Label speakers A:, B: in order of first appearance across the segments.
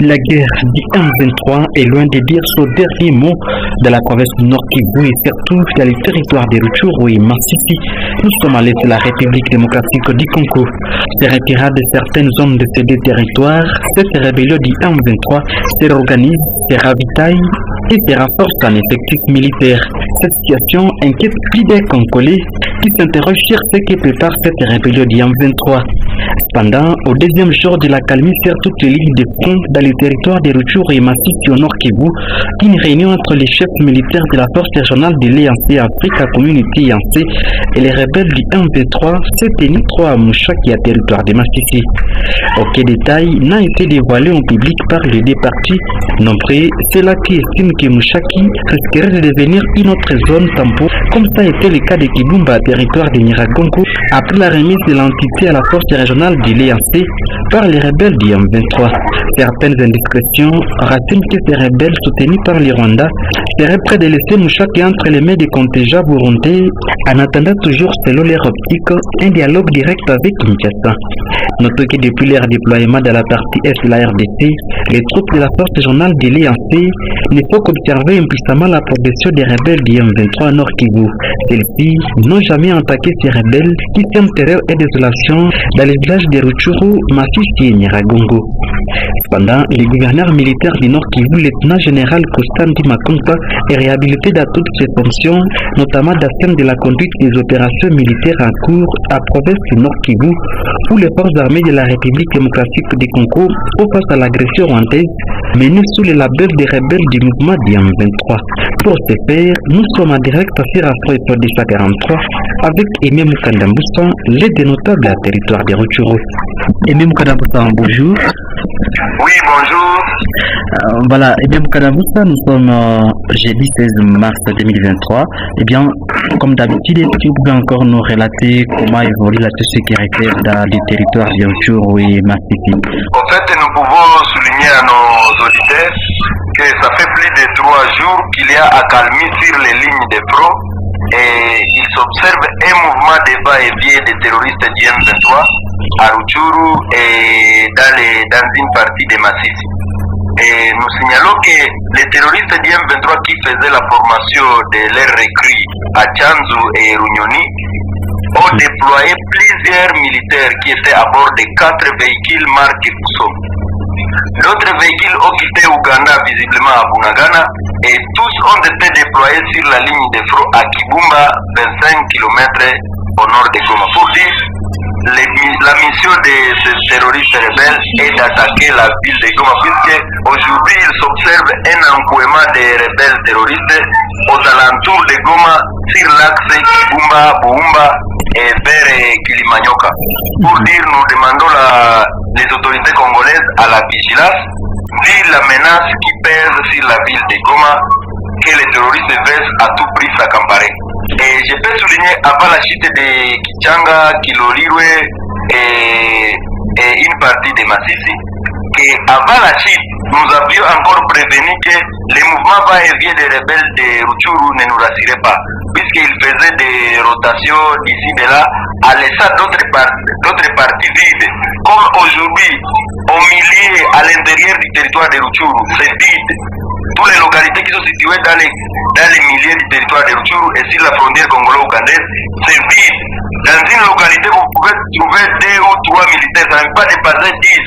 A: La guerre du M23 est loin de dire son dernier mot dans la province du Nord Kivu et surtout dans les territoires de Rutshuru et Masisi. Nous sommes à l'est de la République démocratique du Congo. Se retirant de certaines zones de ces deux territoires, cette rébellion du M23 se réorganise, se ravitaille et se renforce en effectifs militaires. Cette situation inquiète plus des Congolais qui s'interrogent sur ce qui prépare cette rébellion du M23. Cependant, au deuxième jour de la calmie sur toutes les lignes de front dans les territoires de Rutshuru et Masisi au Nord Kivu, une réunion entre les chefs militaires de la force régionale de l'EAC Africa Community EAC et les rebelles du M23 s'est tenue 3 à Mushaki à territoire de Masisi. Aucun détail n'a été dévoilé en public par les deux parties. Nombreux, ceux-là qui estiment que Mushaki risquerait de devenir une autre zone tampon, comme ça a été le cas de Kibumba à territoire de Nyiragongo, après la remise de l'entité à la force régionale de l'EAC par les rebelles du M23. Certaines indiscrétions renseignent que ces rebelles soutenus par le Rwanda seraient prêts de laisser Mushaki entre les mains des contingents burundais en attendant toujours, selon leur optique, un dialogue direct avec Kinshasa. Notons que depuis leur déploiement dans la partie est de la RDC, les troupes de la force régionale de l'EAC ne font qu'observer impuissamment la progression des rebelles du M23 Nord Kivu. Celles-ci n'ont jamais attaqué ces rebelles qui sèment terreur et désolation dans les villages de Rutshuru, Masisi et Nyiragongo. Cependant, le gouverneur militaire du Nord Kivu, lieutenant général Kostandi Makonta, est réhabilité dans toutes ses fonctions, notamment dans celle de la conduite des opérations militaires en cours à province du Nord Kivu, où les forces armées de la République démocratique du Congo font face à l'agression rwandaise menée sous le label des rebelles du mouvement du M23. Pour ce faire, nous sommes en direct sur Afro et Prodissa 43 avec Aimé Mukandamboussa, l'aide notable à territoire de Rutshuru. Aimé Mukandamboussa, bonjour.
B: Oui, bonjour.
A: Voilà, Aimé Mukandamboussa, nous sommes jeudi 16 mars 2023. Eh bien, comme d'habitude, est-ce que vous pouvez encore nous relater comment évolue la sécurité dans les territoires de Rutshuru et Masisi?
B: En fait, nous pouvons souligner à nos auditeurs que ça fait plus de 3 jours qu'il y a accalmie sur les lignes de front et il s'observe un mouvement de va-et-vient des terroristes du M23 à Rutshuru et dans une partie de Masisi. Et nous signalons que les terroristes du M23 qui faisaient la formation de leurs recrues à Tchanzu et Runyoni ont déployé plusieurs militaires qui étaient à bord de 4 véhicules marqués Fuso. D'autres véhicules ont quitté Ouganda, visiblement à Bunagana, et tous ont été déployés sur la ligne de front à Kibumba, 25 km au nord de Goma. Pour dire, la mission de ces terroristes rebelles est d'attaquer la ville de Goma, puisque aujourd'hui il s'observe un encouement des rebelles terroristes aux alentours de Goma sur l'axe Kibumba, Buumba et vers Kilimanyoka. Pour dire, nous demandons les autorités congolaises à la vigilance, vu la menace qui pèse sur la ville de Goma, que les terroristes veulent à tout prix s'accaparer. Et je peux souligner, avant la chute de Kichanga, Kilolirwe et une partie de Masisi, qu'avant la chute, nous avions encore prévenu que les mouvements va-et-vient des rebelles de Rutshuru ne nous rassuraient pas, puisqu'ils faisaient des rotations d'ici et là, en laissant d'autres parties vides. Comme aujourd'hui, au milieu, à l'intérieur du territoire de Rutshuru, c'est vide. Toutes les localités qui sont situées dans les milieux du territoire de Rutshuru et sur la frontière congolo-ougandaise, c'est vide. Dans une localité, vous pouvez trouver 2 ou 3 militaires, ça ne peut pas dépasser 10.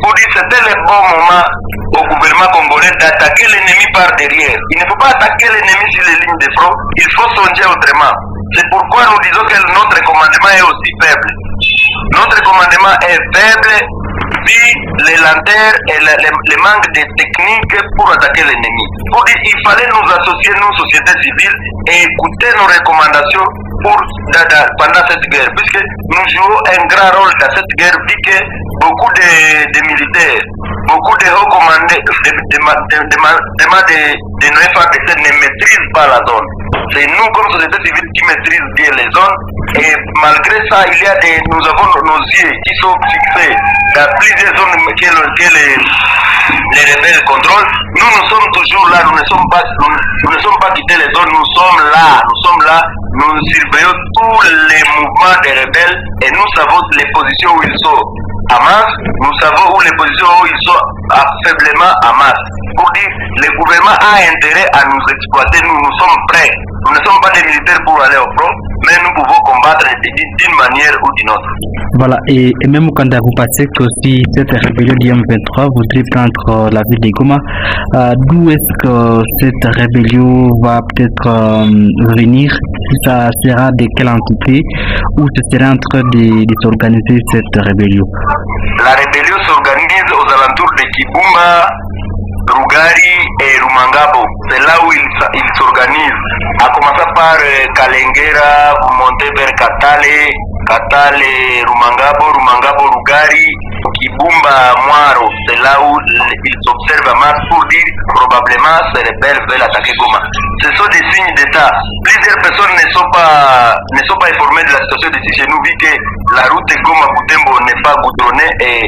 B: Pour dire, c'était le bon moment au gouvernement congolais d'attaquer l'ennemi par derrière. Il ne faut pas attaquer l'ennemi sur les lignes de front, il faut songer autrement. C'est pourquoi nous disons que notre commandement est aussi faible. Notre commandement est faible vu les lenteurs et le manque de techniques pour attaquer l'ennemi. Pour dire, il fallait nous associer, nous, société civile, et écouter nos recommandations pendant cette guerre, puisque nous jouons un grand rôle dans cette guerre, vu que beaucoup de militaires, beaucoup de hauts commandés de nos FARDC ne maîtrisent pas la zone. C'est nous, comme société civile, qui maîtrisent bien les zones, et malgré ça, nous avons nos yeux qui sont fixés dans plusieurs zones que les rebelles contrôlent. Nous sommes toujours là, nous ne sommes pas quittés les zones, nous sommes là, nous surveillons tous les mouvements des rebelles et nous savons les positions où ils sont. à masse, nous savons où les positions où ils sont faiblement à masse. Pour dire, le gouvernement a intérêt à nous exploiter, nous sommes prêts. Nous ne sommes pas des militaires pour aller au front, mais nous pouvons combattre d'une manière ou d'une autre.
A: Voilà, et même quand vous pensez que si cette rébellion du M23 voudrait prendre la ville de Goma, d'où est-ce que cette rébellion va peut-être venir? Ça sera de quelle entité ou ce sera en train de s'organiser cette rébellion?
B: La rébellion s'organise aux alentours de Kibumba, Rugari et Rumangabo. C'est là où il s'organise. À commencer par Kalengera, vous montez vers Katale, Rumangabo, Rugari, Kibumba, Mwaro. C'est là où ils s'observent à masse pour dire probablement ces rebelles veulent attaquer Goma. Ce sont des signes d'état. Plusieurs personnes ne sont pas informées de la situation d'ici chez nous, vu que la route de Goma-Butembo n'est pas goudronnée et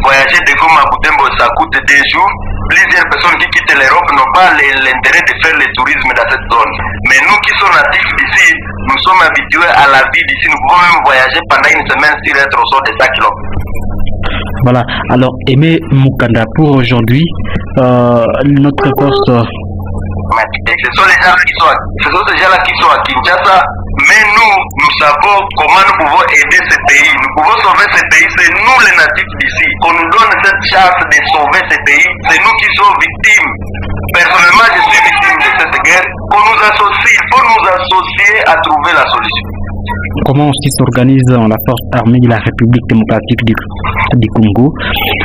B: voyager de Goma à Butembo ça coûte 2 jours. Plusieurs personnes qui quittent l'Europe n'ont pas l'intérêt de faire le tourisme dans cette zone. Mais nous qui sommes natifs d'ici, nous sommes habitués à la vie d'ici. Nous pouvons même voyager pendant une semaine sur être au sol de 100 km.
A: Voilà, alors Aimé Mukanda, pour aujourd'hui, notre force...
B: Ce sont ces gens-là qui sont à Kinshasa, mais nous savons comment nous pouvons aider ce pays. Nous pouvons sauver ce pays, c'est nous les natifs d'ici. Qu'on nous donne cette chance de sauver ce pays, c'est nous qui sommes victimes. Personnellement, je suis victime de cette guerre. Qu'on nous associe, il faut nous associer à trouver la solution.
A: Comment aussi s'organise la force armée de la République démocratique du Congo?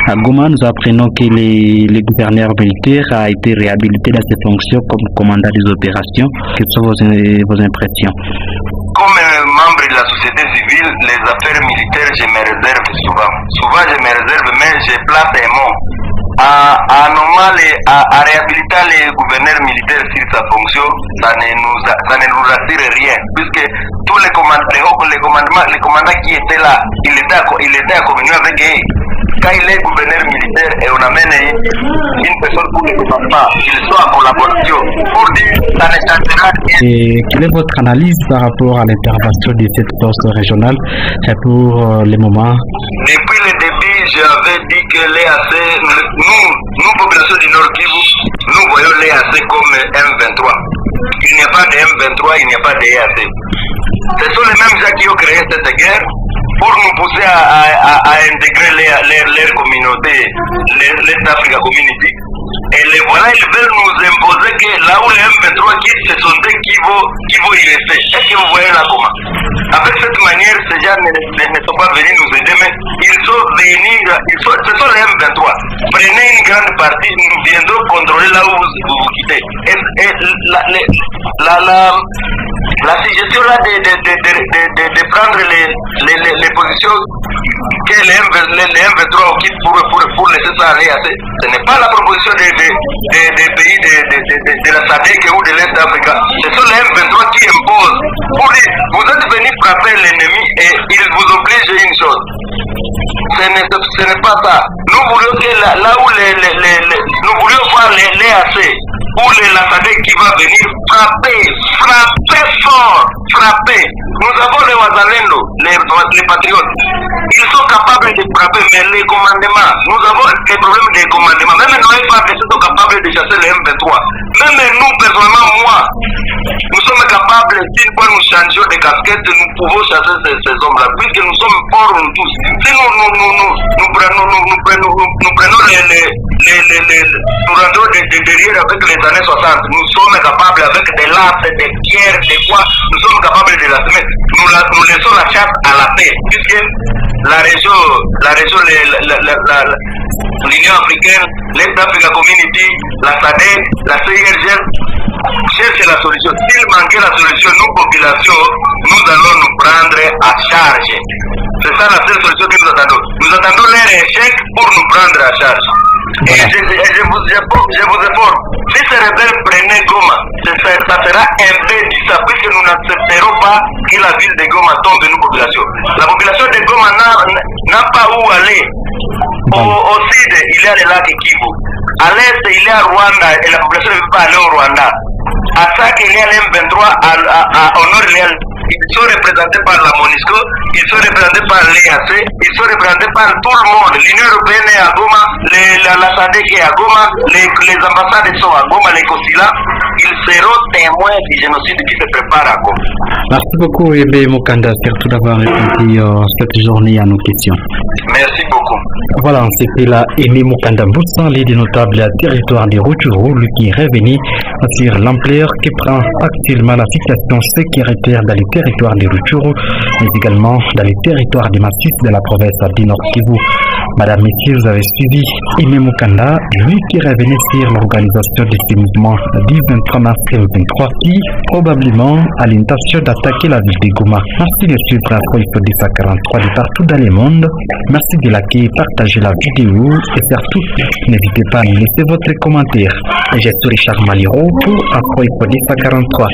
A: À Goma, nous apprenons que le gouverneur militaire a été réhabilité dans ses fonctions comme commandant des opérations. Quelles sont vos impressions?
B: Comme membre de la société civile, les affaires militaires, je me réserve souvent. Souvent, je me réserve, mais je place un mot. À réhabiliter les gouverneurs militaires sur sa fonction, ça ne nous rassure rien, puisque tous les commandants qui étaient là, il était à communion avec eux. Quand il est gouverneur militaire et on amène une personne pour le commandement, ils sont en collaboration pour dire ça ne changera rien.
A: Et quelle est votre analyse par rapport à l'intervention de cette force régionale pour le moment?
B: Depuis le début, j'avais dit que l'EAC, nous, population du Nord Kivu, nous voyons l'EAC comme M23. Il n'y a pas de M23, il n'y a pas de EAC. Ce sont les mêmes gens qui ont créé cette guerre pour nous pousser à intégrer leur communauté, l'Est Africa Community. Et les voilà, ils veulent nous imposer que là où les M23 quittent, ce sont eux qui vont y rester. Est-ce que vous voyez là comment? Avec cette manière, ces gens ne sont pas venus nous aider, mais ils sont venus, ce sont les M23. Prenez une grande partie, nous viendrons contrôler là où vous quittez. Et la suggestion là de prendre les positions que les M23 quittent pour laisser ça aller, ce n'est pas la proposition des pays de la SADC ou de l'Est Africa. Ce sont les M23 qui imposent. Vous êtes venus frapper l'ennemi et ils vous obligent à une chose. Ce n'est pas ça. Nous voulions que là où nous voulions voir l'EAC ou la SADC qui va venir frapper fort, frapper. Nous avons les Wazalendo, les patriotes. Ils sont capables de frapper, mais les commandements, nous avons des problèmes de commandement. Même nos FARDC sont capables de chasser les M23. Même nous, personnellement, moi, nous sommes capables, une fois nous changeons de casquette, nous pouvons chasser ces hommes-là, puisque nous sommes forts, nous tous. Si nous prenons nous rentrons derrière avec les années 60, nous sommes capables avec des lances, des pierres, des quoi, nous sommes capables de la semer. Nous laissons la chasse à la paix, puisque la région, l'Union africaine, l'Est Africa Community, la SADC, la CIRGL, cherchent la solution. S'il manquait la solution, nous, population, nous allons nous prendre à charge. C'est ça la seule solution que nous attendons. Nous attendons leur échec pour nous prendre à charge. Et je vous informe, si ces rebelles prenaient Goma, ça sera un peu ça, puisque nous n'accepterons pas que la ville de Goma tombe de nos populations. La population de Goma n'a pas où aller. Au sud, il y a le lac Kivu. À l'est, il y a Rwanda et la population ne veut pas aller au Rwanda. À Sake, il y a l'M23, au nord, il y a ils sont représentés par la MONUSCO, ils sont représentés par l'EAC, ils sont représentés par tout le monde. L'Union européenne est à Goma, la SADC est à Goma, les ambassades sont à Goma, les consulats. Ils seront témoins du génocide qui se prépare à Goma.
A: Merci beaucoup, Ebe Mokanda, surtout d'avoir répondu cette journée à nos questions.
B: Merci beaucoup.
A: Voilà, c'était là Aimé Mokanda Boussan, l'idée notable à territoire de Rutshuru, lui qui est revenu sur l'ampleur que prend actuellement la situation sécuritaire dans les territoires de Rutshuru, mais également dans les territoires des massifs de la province du Nord Kivu. Madame, messieurs, vous avez suivi Aimé Mokanda, lui qui est revenu sur l'organisation de ces mouvements du 23 mars 2023 qui probablement a l'intention d'attaquer la ville de Goma. Merci de suivre la Foifodissa 43 de partout dans le monde. Merci de liker, partager la vidéo et surtout, n'hésitez pas à laisser votre commentaire. Je suis Richard Maliro pour Foifodissa 43.